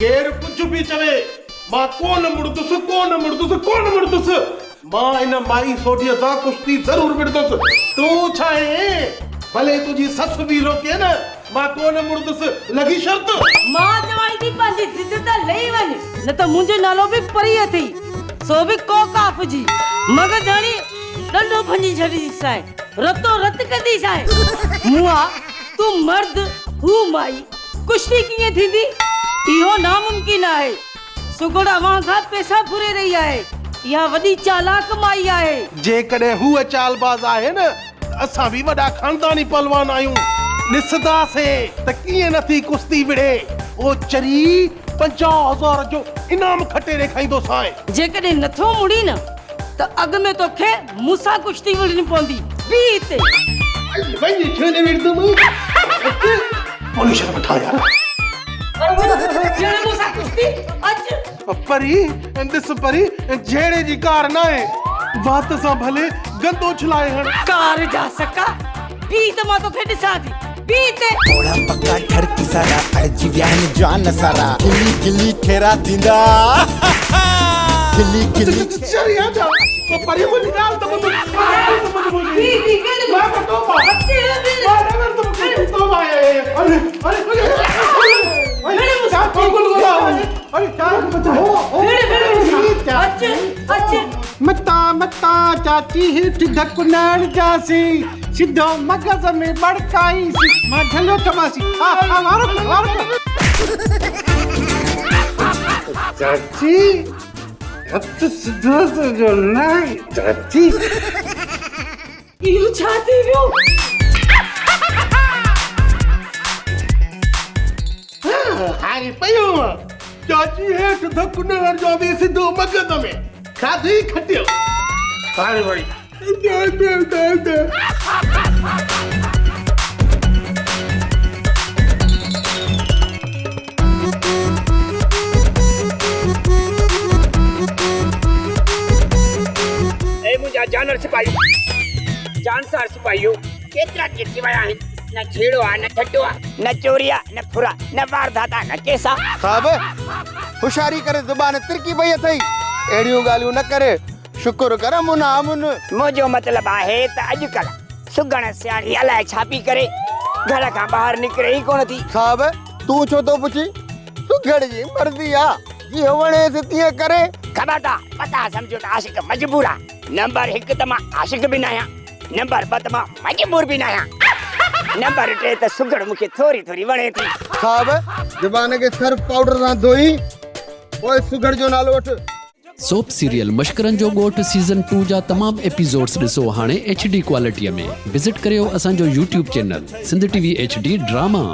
केर कुछ भी चवे मां कोन मुड़दुस मां इन माई सोडीअ सां कुश्ती जरूर विड़दुस। तू छाए भले तुझी सस भी रोके न मां कोन मुड़दुस लगी शर्त। मां चवाई थी पंहिंजी जिद त लही वञ न त मुंहिंजो नालो बि परीअ थी सो बि को काफ जी मगर जानी डंडो भंजी छड़ी साए रतो रत कंदी साए मुआ तू मर्द हू माई कुश्ती कीअं थींदी इहो नामुमकिन आहे। सुगड़ा वहां खां पैसा फुरे रही आहे या वडी चालाक माई आहे। जे कॾहिं हूअ चालबाज आहे न असां भी वॾा खानदानी पहलवान आहियूं ॾिसदासीं त कीअं नथी कुश्ती विड़े। ओ चरी 50,000 जो इनाम खटे ॾेखारींदो साए। जे कॾहिं नथो मुड़ी न त अॻ में तोखे मूंसां कुश्ती विड़नी पवंदी बी हिते वञी छेड़े विड़दुमि पुलिस वठा यार। जणे मूंसां कुश्ती अच परी ॾिस परी जहिड़े जी कार न आहे वात सां भले गंदो छिलाए हण। कार जा सका बी त मां तोखे ॾिसां थी बी ते थोड़ा पक्का ठरकी सारा अड़जी व्यान जान सारा गिली गिली खेरा थींदा गिली गिली चरी आ जा तो परी मुंहिंजी ॻाल्हि त ॿुध। बी बी केॾे मां तो पा अचे मता चाची हिट धकुनार जासी सिद्धो मगज में बड़काई सी मां ढलो तमासी चाची हथ सिद्धो जो नहीं चाची इहो छा थी वियो हारी पयो चाची हेठ धक न हर जो दे सिधो मगज में खाधी खटियो हारे भाई दे ए मुंहिंजा जानवर सिपाही जानसार सिपाहियो केतिरा टिकी विया आहिनि न छेड़ो आहे न ठटो आहे न चोरी आहे न फुरा न वारदात आहे न केस आहे। साहब होशियारी करे ज़ुबान तिरकी पई अथई अहिड़ियूं ॻाल्हियूं न करे शुक्र कर मुना अमुन। मुंहिंजो मतिलबु आहे त अॼुकल्ह सुगण सियाणी अलाए छा पई करे घर खां ॿाहिरि निकिरे ई कोन थी। साहब तूं छो थो पुछी सुगड़ जी मर्ज़ी आहे जीअं वणेसि तीअं करे। ख़बरदार पता सम्झो त आशिक मजबूर आहे। नंबर 1 त मां आशिक बि न आहियां नंबर 2 त मां मजबूर बि न आहियां नंबर 3 त सुगड़ मूंखे थोरी थोरी वणे थी। साहब ज़ुबान खे सर्फ पाउडर सां धोई पोइ सुगड़ जो नालो वठ। सोप सीरियल मश्करन जो ॻोठ सीज़न 2 जा तमाम एपिसोड्स ॾिसो हाणे HD क्वालिटीअ में। विज़िट करियो असांजो YouTube channel Sindh TV HD drama.